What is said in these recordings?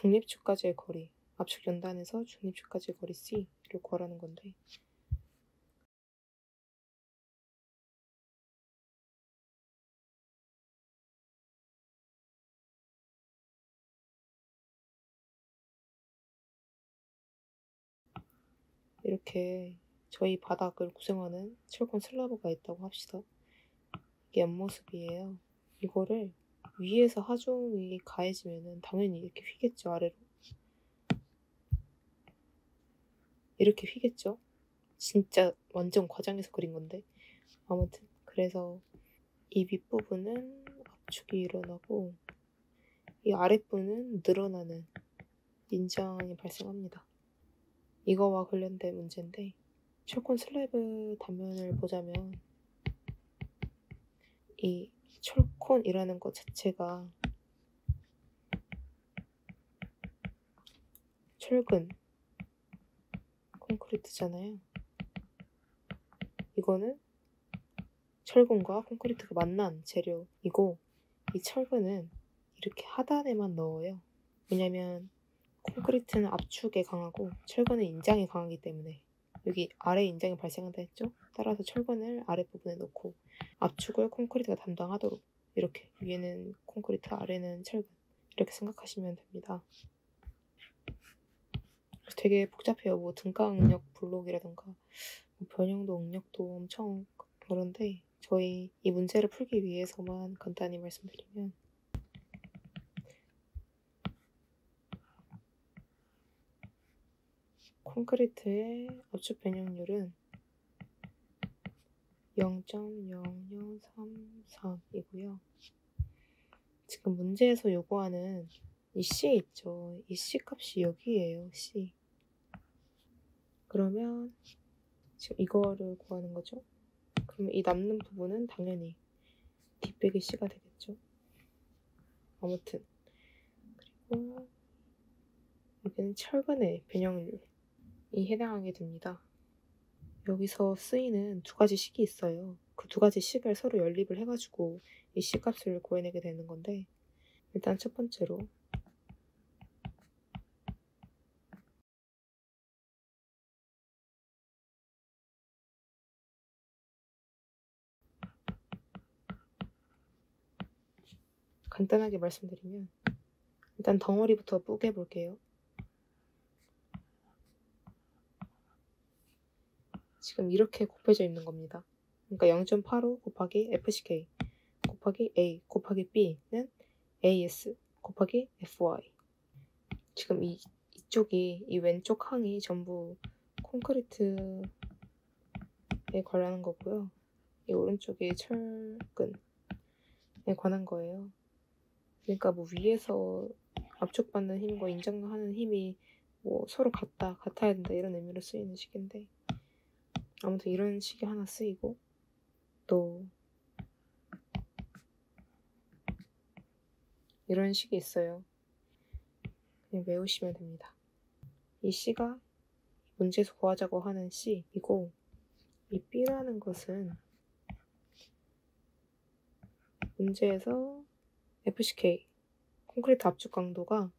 중립축까지의 거리, 압축 연단에서 중립축까지의 거리 C를 구하라는 건데, 이렇게 저희 바닥을 구성하는 철권 슬라브가 있다고 합시다. 이게 옆모습이에요. 이거를 위에서 하중이 가해지면은 당연히 이렇게 휘겠죠, 아래로. 이렇게 휘겠죠? 진짜 완전 과장해서 그린 건데. 아무튼 그래서 이 윗부분은 압축이 일어나고 이 아랫부분은 늘어나는 인장이 발생합니다. 이거와 관련된 문제인데, 철권 슬래브 단면을 보자면 이 철콘이라는 것 자체가 철근 콘크리트잖아요. 이거는 철근과 콘크리트가 만난 재료이고, 이 철근은 이렇게 하단에만 넣어요. 왜냐면 콘크리트는 압축에 강하고 철근은 인장에 강하기 때문에. 여기 아래 인장이 발생한다 했죠? 따라서 철근을 아랫부분에 넣고 압축을 콘크리트가 담당하도록, 이렇게 위에는 콘크리트, 아래는 철근, 이렇게 생각하시면 됩니다. 되게 복잡해요. 뭐 등가 응력 블록이라던가 뭐 변형도 응력도 엄청 그런데, 저희 이 문제를 풀기 위해서만 간단히 말씀드리면, 콘크리트의 압축 변형률은 0.00333이고요. 지금 문제에서 요구하는 이 C 있죠? 이 C 값이 여기예요, C. 그러면 지금 이거를 구하는 거죠? 그러면 이 남는 부분은 당연히 D 빼기 C가 되겠죠? 아무튼 그리고 여기는 철근의 변형률이 해당하게 됩니다. 여기서 쓰이는 두 가지 식이 있어요. 그 두 가지 식을 서로 연립을 해가지고 이 C 값을 구해내게 되는 건데, 일단 첫 번째로 간단하게 말씀드리면, 일단 덩어리부터 뿌개볼게요. 지금 이렇게 곱해져 있는 겁니다. 그러니까 0.85 곱하기 FCK 곱하기 A 곱하기 B는 AS 곱하기 FY. 지금 이쪽이, 이 왼쪽 항이 전부 콘크리트에 관련한 거고요. 이 오른쪽이 철근에 관한 거예요. 그러니까 뭐 위에서 압축받는 힘과 인정하는 힘이 뭐 서로 같아야 된다, 이런 의미로 쓰이는 식인데, 아무튼 이런 식이 하나 쓰이고, 또 이런 식이 있어요. 그냥 외우시면 됩니다. 이 C가 문제에서 구하자고 하는 C이고, 이 B라는 것은 문제에서 FCK 콘크리트 압축 강도가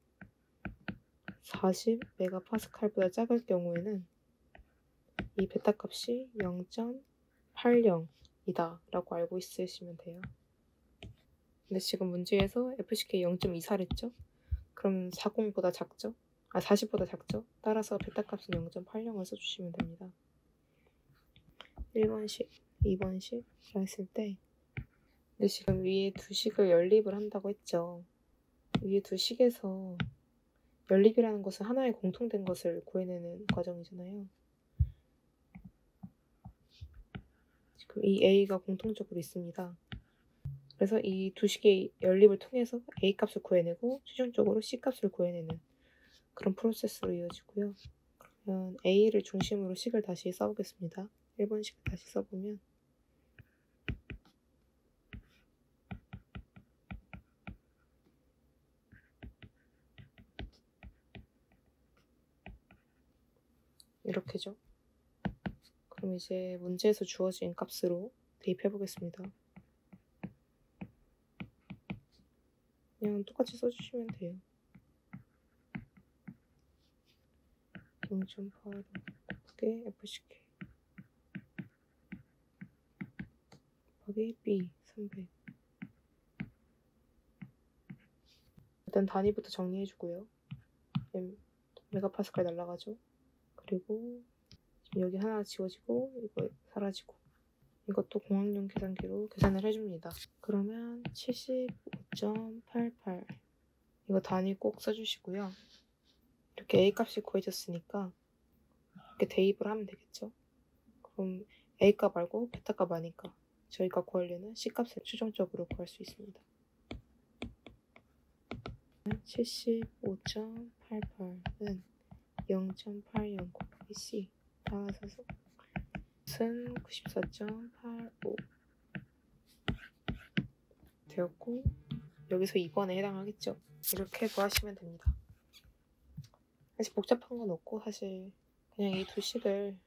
40MPa보다 작을 경우에는 이 베타 값이 0.80이다 라고 알고 있으시면 돼요. 근데 지금 문제에서 FCK 0.24랬죠? 그럼 40보다 작죠? 40보다 작죠? 따라서 베타 값은 0.80을 써주시면 됩니다. 1번식, 2번식이라 했을 때, 근데 지금 위에 두 식을 연립을 한다고 했죠. 위에 두 식에서 연립이라는 것은 하나의 공통된 것을 구해내는 과정이잖아요. 지금 이 A가 공통적으로 있습니다. 그래서 이 두 식의 연립을 통해서 A 값을 구해내고 최종적으로 C 값을 구해내는 그런 프로세스로 이어지고요. 그러면 A를 중심으로 식을 다시 써보겠습니다. 1번 식을 다시 써보면, 이렇게죠. 그럼 이제 문제에서 주어진 값으로 대입해 보겠습니다. 그냥 똑같이 써주시면 돼요. 0.8 곱하기 FCK 곱하기 B 300. 일단 단위부터 정리해주고요. 메가파스칼 날라가죠. 그리고 지금 여기 하나 지워지고 이거 사라지고, 이것도 공학용 계산기로 계산을 해줍니다. 그러면 75.88, 이거 단위 꼭 써주시고요. 이렇게 A 값이 구해졌으니까 이렇게 대입을 하면 되겠죠. 그럼 A 값 말고 베타 값 아니까 저희가 구하려는 C 값을 최종적으로 구할 수 있습니다. 75.88은 0.80 곱하기 C 나와서 은 94.85 되었고, 여기서 2번에 해당하겠죠. 이렇게 구하시면 됩니다. 사실 복잡한 건 없고, 사실 그냥 이 두 식을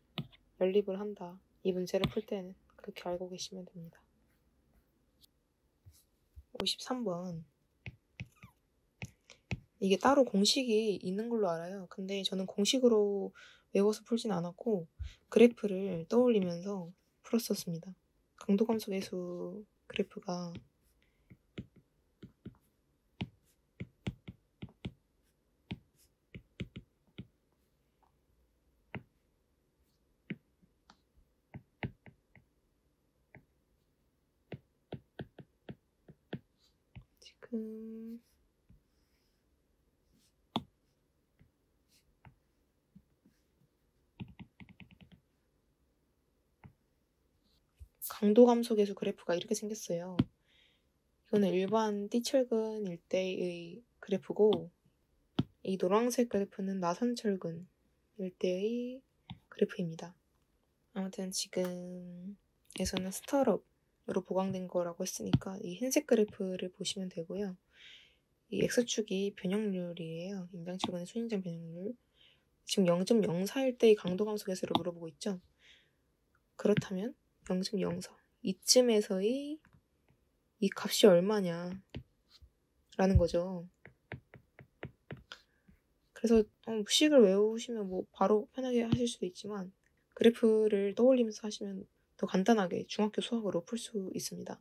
연립을 한다, 이 문제를 풀 때는 그렇게 알고 계시면 됩니다. 53번, 이게 따로 공식이 있는 걸로 알아요. 근데 저는 공식으로 외워서 풀진 않았고 그래프를 떠올리면서 풀었었습니다. 강도감속계수 그래프가 지금 강도감속계수 그래프가 이렇게 생겼어요. 이거는 일반 띠철근 일대의 그래프고, 이 노란색 그래프는 나선철근 일대의 그래프입니다. 아무튼 지금에서는 스타트업으로 보강된 거라고 했으니까 이 흰색 그래프를 보시면 되고요. 이 X축이 변형률이에요. 임장철근의 순인장 변형률. 지금 0.04일 때의 강도감속계수를 물어보고 있죠. 그렇다면 0.04 이쯤에서의 이 값이 얼마냐 라는 거죠. 그래서 식을 외우시면 뭐 바로 편하게 하실 수도 있지만 그래프를 떠올리면서 하시면 더 간단하게 중학교 수학으로 풀 수 있습니다.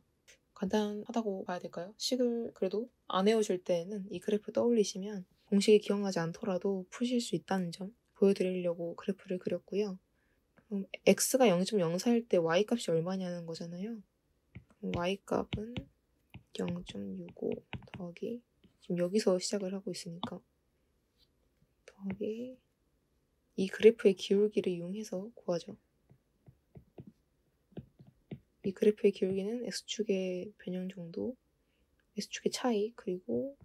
간단하다고 봐야 될까요? 식을 그래도 안 외우실 때는 이 그래프 떠올리시면 공식이 기억나지 않더라도 푸실 수 있다는 점 보여드리려고 그래프를 그렸고요. 그럼 x가 0.04일 때 y값이 얼마냐는 거잖아요. 그럼 y값은 0.65 더하기, 지금 여기서 시작을 하고 있으니까 더하기 이 그래프의 기울기를 이용해서 구하죠. 이 그래프의 기울기는 x축의 변형 정도, x축의 차이, 그리고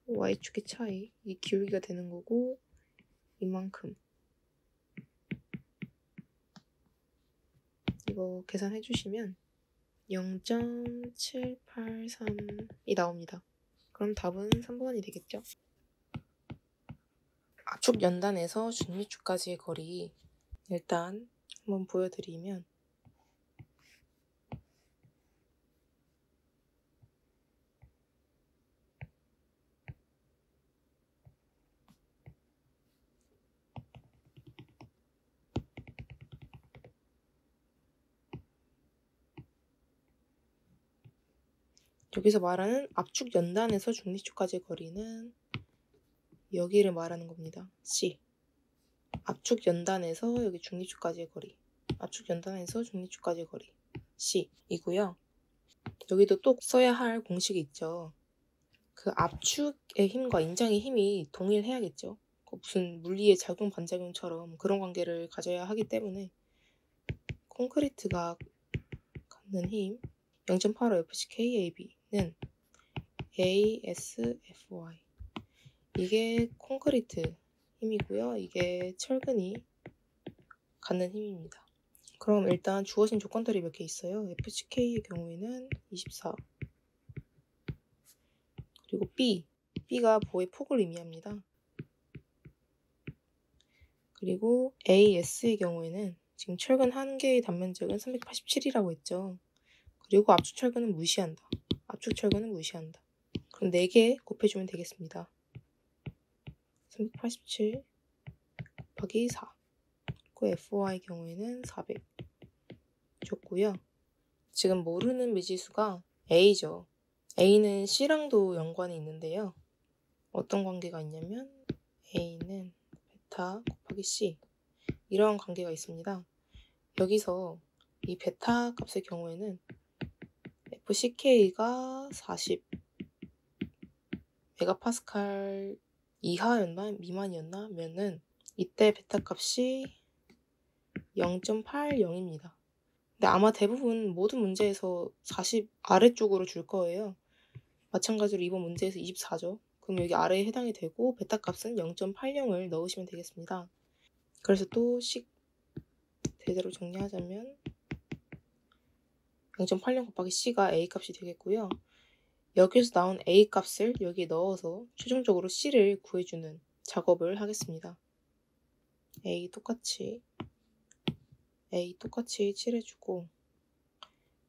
y축의 차이, 이 기울기가 되는 거고, 이만큼. 이거 계산해 주시면 0.783이 나옵니다. 그럼 답은 3번이 되겠죠? 압축 연단에서 중립축까지의 거리, 일단 한번 보여드리면 여기서 말하는 압축 연단에서 중립축까지의 거리는 여기를 말하는 겁니다. C. 압축 연단에서 여기 중립축까지의 거리. 압축 연단에서 중립축까지의 거리. C 이고요. 여기도 또 써야 할 공식이 있죠. 그 압축의 힘과 인장의 힘이 동일해야겠죠. 무슨 물리의 작용 반작용처럼 그런 관계를 가져야 하기 때문에 콘크리트가 갖는 힘 0.85 FCKAB는 ASFY, 이게 콘크리트 힘이고요. 이게 철근이 갖는 힘입니다. 그럼 일단 주어진 조건들이 몇 개 있어요. FCK의 경우에는 24, 그리고 B가 보의 폭을 의미합니다. 그리고 AS의 경우에는 지금 철근 한 개의 단면적은 387이라고 했죠. 그리고 압축 철근은 무시한다. 압축 철근은 무시한다. 그럼 4개 곱해주면 되겠습니다. 387 곱하기 4. 그 FY 경우에는 400 줬고요. 지금 모르는 미지수가 A죠. A는 C랑도 연관이 있는데요. 어떤 관계가 있냐면 A는 베타 곱하기 C 이런 관계가 있습니다. 여기서 이 베타 값의 경우에는 FCK가 40 메가파스칼 이하였나 미만이었나 면은 이때 베타 값이 0.80입니다. 근데 아마 대부분 모든 문제에서 40 아래쪽으로 줄 거예요. 마찬가지로 이번 문제에서 24죠. 그럼 여기 아래에 해당이 되고 베타 값은 0.80을 넣으시면 되겠습니다. 그래서 또 대대로 정리하자면 0.80 곱하기 C가 A 값이 되겠고요. 여기서 나온 A 값을 여기에 넣어서 최종적으로 C를 구해주는 작업을 하겠습니다. A 똑같이 칠해주고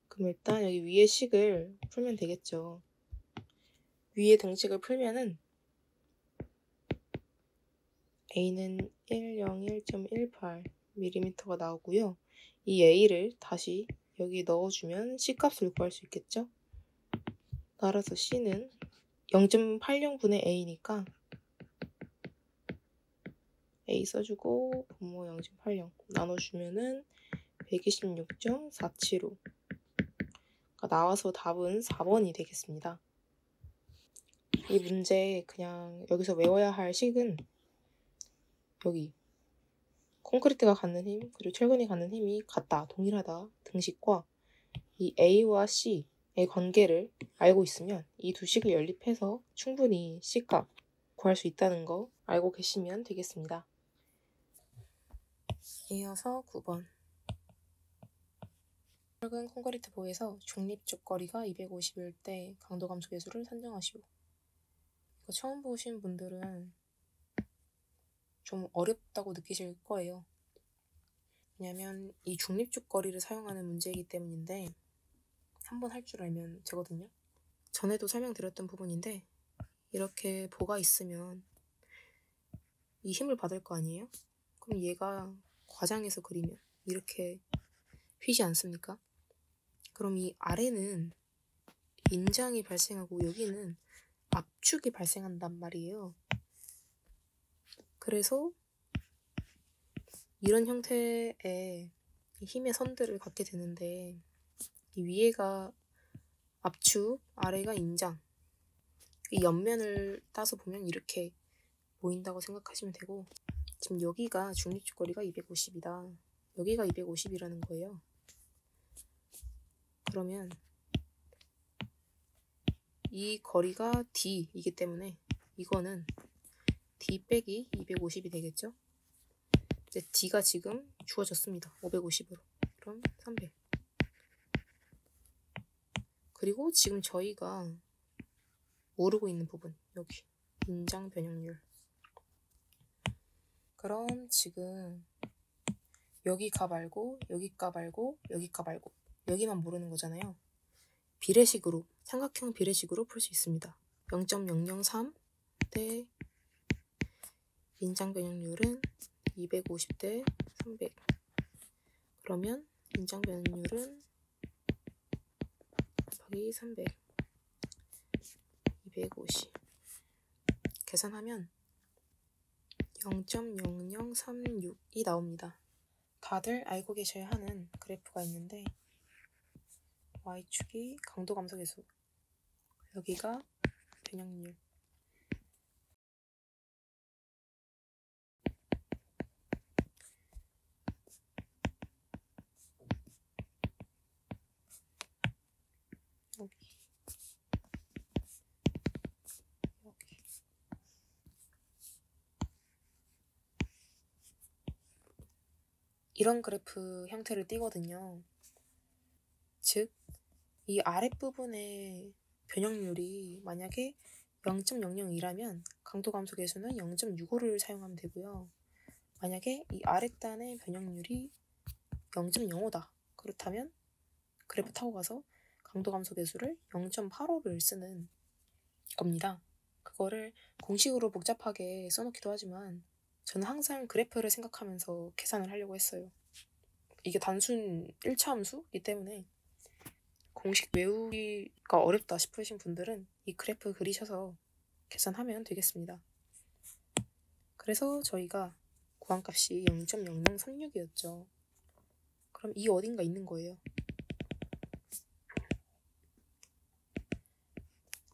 그럼 일단 여기 위에 식을 풀면 되겠죠. 위에 등식을 풀면은 A는 101.18mm가 나오고요. 이 A를 다시 여기 넣어주면 C값을 구할 수 있겠죠? 따라서 C는 0.80분의 A니까 A 써주고 분모 0.80 나눠주면은 126.475 나와서 답은 4번이 되겠습니다. 이 문제 그냥 여기서 외워야 할 식은 여기 콘크리트가 갖는 힘 그리고 철근이 갖는 힘이 같다, 동일하다 등식과 이 A와 C의 관계를 알고 있으면 이 두 식을 연립해서 충분히 C값 구할 수 있다는 거 알고 계시면 되겠습니다. 이어서 9번 철근 콘크리트 보에서 중립적 거리가 250일 때 강도 감소 계수를 산정하시오. 이거 처음 보신 분들은 좀 어렵다고 느끼실 거예요. 왜냐면 이 중립적 거리를 사용하는 문제이기 때문인데 한번 할 줄 알면 되거든요. 전에도 설명드렸던 부분인데 이렇게 보가 있으면 이 힘을 받을 거 아니에요? 그럼 얘가 과장해서 그리면 이렇게 휘지 않습니까? 그럼 이 아래는 인장이 발생하고 여기는 압축이 발생한단 말이에요. 그래서 이런 형태의 힘의 선들을 갖게 되는데 이 위에가 압축, 아래가 인장. 이 옆면을 따서 보면 이렇게 보인다고 생각하시면 되고 지금 여기가 중립적 거리가 250이다. 여기가 250이라는 거예요. 그러면 이 거리가 D이기 때문에 이거는 D 빼기 250이 되겠죠? 이제 D가 지금 주어졌습니다. 550으로. 그럼 300. 그리고 지금 저희가 모르고 있는 부분 여기 인장 변형률. 그럼 지금 여기 값 알고 여기 값 알고 여기 값 알고 여기만 모르는 거잖아요. 비례식으로 삼각형 비례식으로 풀 수 있습니다. 0.003 대 인장 변형률은 250 대 300. 그러면 인장 변형률은 곱하기 300 250 계산하면 0.0036이 나옵니다. 다들 알고 계셔야 하는 그래프가 있는데 Y축이 강도 감소 계수, 여기가 변형률. 여기. 이런 그래프 형태를 띠거든요. 즉, 이 아랫부분의 변형률이 만약에 0.002라면 강도 감소 계수는 0.65를 사용하면 되고요. 만약에 이 아랫단의 변형률이 0.05다. 그렇다면 그래프 타고 가서 강도 감소 계수를 0.85를 쓰는 겁니다. 그거를 공식으로 복잡하게 써놓기도 하지만 저는 항상 그래프를 생각하면서 계산을 하려고 했어요. 이게 단순 1차 함수이기 때문에 공식 외우기가 어렵다 싶으신 분들은 이 그래프 그리셔서 계산하면 되겠습니다. 그래서 저희가 구한 값이 0.0036이었죠. 그럼 이 어딘가 있는 거예요.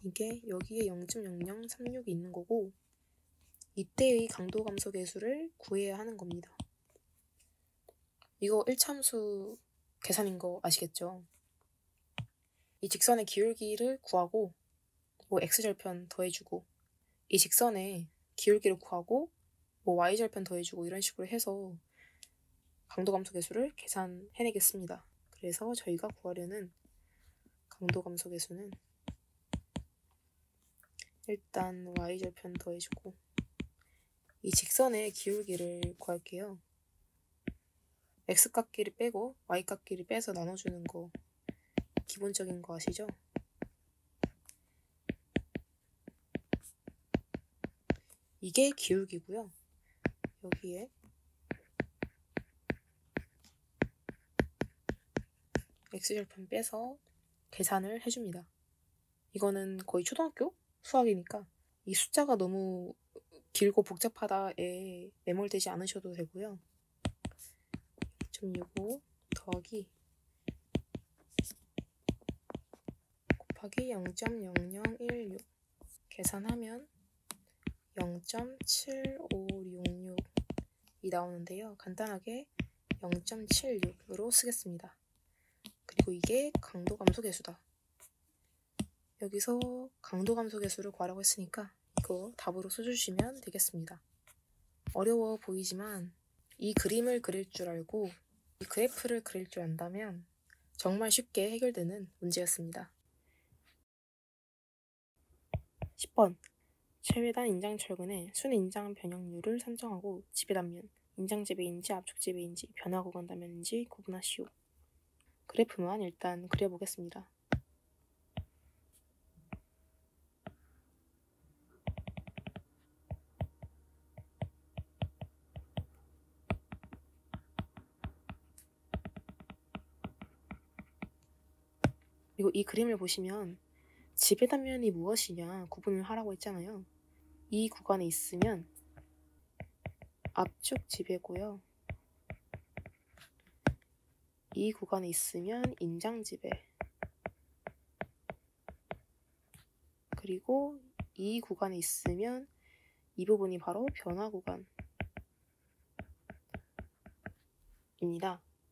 이게 여기에 0.0036이 있는 거고 이때의 강도 감소 계수를 구해야 하는 겁니다. 이거 1차 함수 계산인 거 아시겠죠? 이 직선의 기울기를 구하고 뭐 x절편 더해주고 이 직선의 기울기를 구하고 뭐 y절편 더해주고 이런 식으로 해서 강도 감소 계수를 계산해내겠습니다. 그래서 저희가 구하려는 강도 감소 계수는 일단 y절편 더해주고 이 직선의 기울기를 구할게요. x값끼리 빼고 y값끼리 빼서 나눠주는 거 기본적인 거 아시죠? 이게 기울기고요. 여기에 x절편 빼서 계산을 해줍니다. 이거는 거의 초등학교 수학이니까 이 숫자가 너무 길고 복잡하다에 매몰되지 않으셔도 되고요. 0.65 더하기 곱하기 0.0016 계산하면 0.7566이 나오는데요. 간단하게 0.76으로 쓰겠습니다. 그리고 이게 강도 감소 계수다. 여기서 강도 감소 계수를 구하라고 했으니까 이거 답으로 써주시면 되겠습니다. 어려워 보이지만 이 그림을 그릴 줄 알고 이 그래프를 그릴 줄 안다면 정말 쉽게 해결되는 문제였습니다. 10번 최외단 인장철근의 순인장 변형률을 산정하고 지배단면, 인장지배인지 압축지배인지 변화구간 단면인지 구분하시오. 그래프만 일단 그려보겠습니다. 그리고 이 그림을 보시면 지배단면이 무엇이냐 구분을 하라고 했잖아요. 이 구간에 있으면 압축지배고요. 이 구간에 있으면 인장지배. 그리고 이 구간에 있으면 이 부분이 바로 변화구간입니다.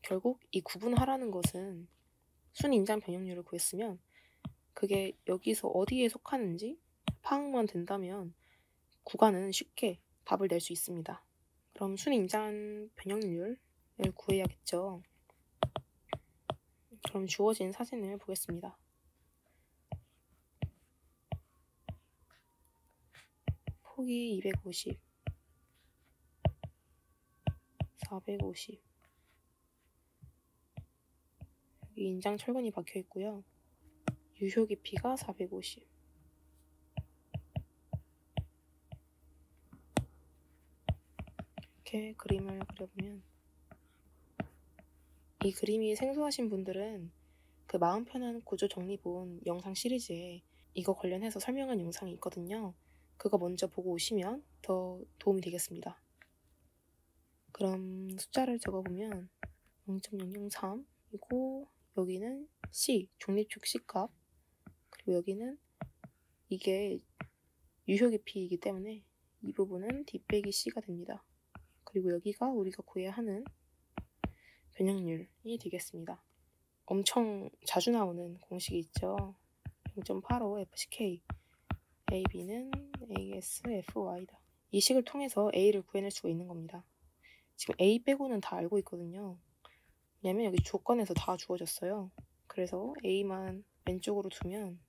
결국 이 구분하라는 것은 순인장 변형률을 구했으면 그게 여기서 어디에 속하는지 파악만 된다면 구간은 쉽게 답을 낼 수 있습니다. 그럼 순인장 변형률을 구해야겠죠. 그럼 주어진 사진을 보겠습니다. 폭이 250, 450 여기 인장 철근이 박혀 있고요. 유효 깊이가 450 이렇게 그림을 그려보면 이 그림이 생소하신 분들은 그 마음 편한 구조 정리본 영상 시리즈에 이거 관련해서 설명한 영상이 있거든요. 그거 먼저 보고 오시면 더 도움이 되겠습니다. 그럼 숫자를 적어보면 0.003이고 여기는 C, 중립축 C값 그리고 여기는 이게 유효 깊이이기 때문에 이 부분은 D 빼기 C가 됩니다. 그리고 여기가 우리가 구해야 하는 변형률이 되겠습니다. 엄청 자주 나오는 공식이 있죠. 0.85 FCK AB는 ASFY다. 이 식을 통해서 A를 구해낼 수가 있는 겁니다. 지금 A 빼고는 다 알고 있거든요. 왜냐면 여기 조건에서 다 주어졌어요. 그래서 A만 왼쪽으로 두면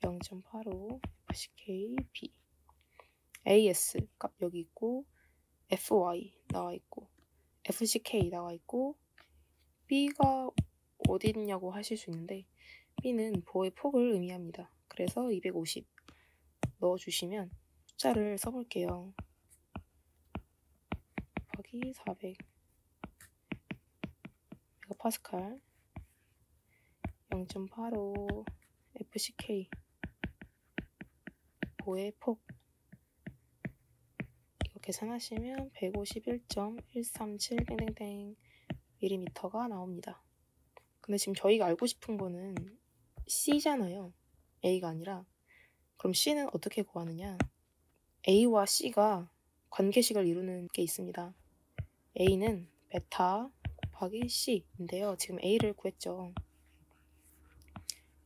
0.85 FCK B AS 값 여기 있고 FY 나와 있고 FCK 나와 있고 B가 어디 있냐고 하실 수 있는데 B는 보의 폭을 의미합니다. 그래서 250 넣어주시면 숫자를 써볼게요. 곱하기 400 메가파스칼 0.85 FCK 5의 폭 이거 계산하시면 151.137 땡땡땡 밀리미터가 나옵니다. 근데 지금 저희가 알고 싶은 거는 C잖아요. A가 아니라. 그럼 C는 어떻게 구하느냐? A와 C가 관계식을 이루는 게 있습니다. A는 베타 곱하기 C인데요. 지금 A를 구했죠.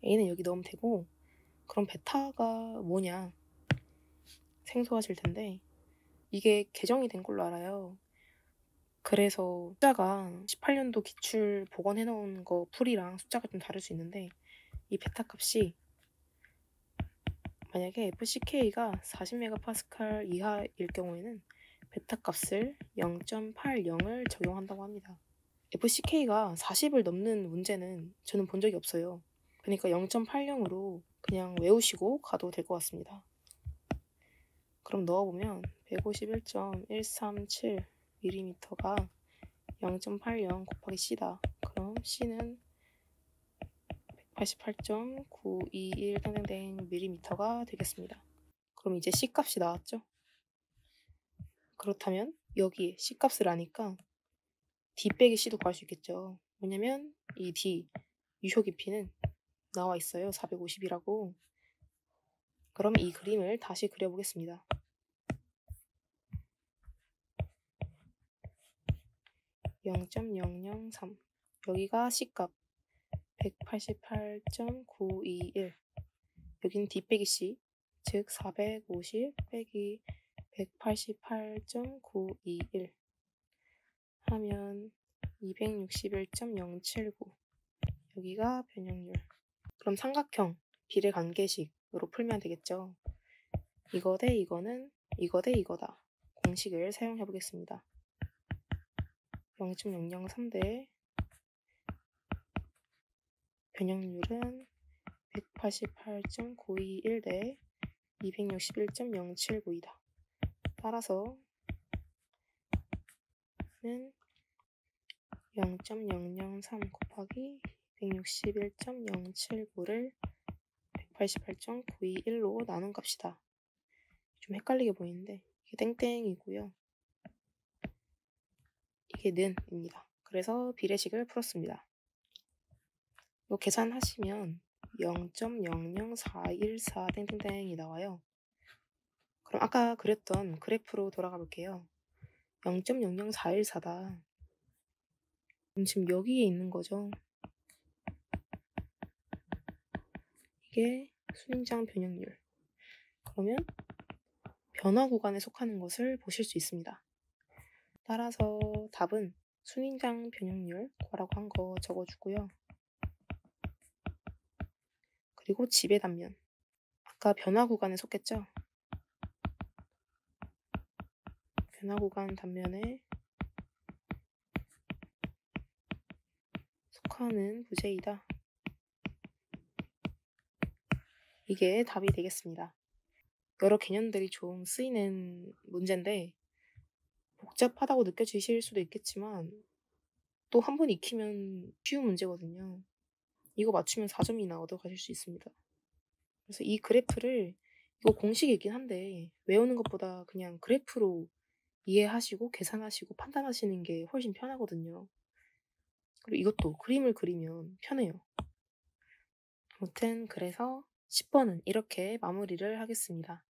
A는 여기 넣으면 되고, 그럼 베타가 뭐냐 생소하실 텐데 이게 개정이 된 걸로 알아요. 그래서 숫자가 18년도 기출 복원해 놓은 거 풀이랑 숫자가 좀 다를 수 있는데 이 베타 값이 만약에 FCK가 40메가파스칼 이하일 경우에는 베타 값을 0.80을 적용한다고 합니다. FCK가 40을 넘는 문제는 저는 본 적이 없어요. 그러니까 0.80으로 그냥 외우시고 가도 될 것 같습니다. 그럼 넣어보면 151.137mm가 0.80 곱하기 C다. 그럼 C는 188.921 땡땡땡 mm가 되겠습니다. 그럼 이제 C 값이 나왔죠? 그렇다면 여기 C 값을 아니까 D 빼기 C도 구할 수 있겠죠. 왜냐면 이 D 유효 깊이는 나와 있어요. 450이라고. 그럼 이 그림을 다시 그려보겠습니다. 0.003 여기가 C값 188.921 여기는 D 빼기 C 즉 450 빼기 188.921 하면 261.079 여기가 변형률. 그럼 삼각형 비례관계식으로 풀면 되겠죠. 이거 대 이거는 이거 대 이거다. 공식을 사용해 보겠습니다. 0.003 대 변형률은 188.921 대 261.079이다. 따라서 는 0.003 곱하기 261.079를 188.921로 나눈 값이다. 좀 헷갈리게 보이는데 이게 땡땡이고요. 이게 는입니다. 그래서 비례식을 풀었습니다. 이거 계산하시면 0.00414 땡땡땡이 나와요. 그럼 아까 그렸던 그래프로 돌아가 볼게요. 0.00414다. 그럼 지금 여기에 있는 거죠. 이게 순인장 변형률. 그러면 변화 구간에 속하는 것을 보실 수 있습니다. 따라서 답은 순인장 변형률 구하라고 한 거 적어주고요. 그리고 집의 단면. 아까 변화 구간에 속했죠? 변화 구간 단면에 속하는 부재이다. 이게 답이 되겠습니다. 여러 개념들이 좀 쓰이는 문제인데 복잡하다고 느껴지실 수도 있겠지만 또 한 번 익히면 쉬운 문제거든요. 이거 맞추면 4점이나 얻어가실 수 있습니다. 그래서 이 그래프를 이거 공식이긴 한데 외우는 것보다 그냥 그래프로 이해하시고 계산하시고 판단하시는 게 훨씬 편하거든요. 그리고 이것도 그림을 그리면 편해요. 아무튼 그래서 10번은 이렇게 마무리를 하겠습니다.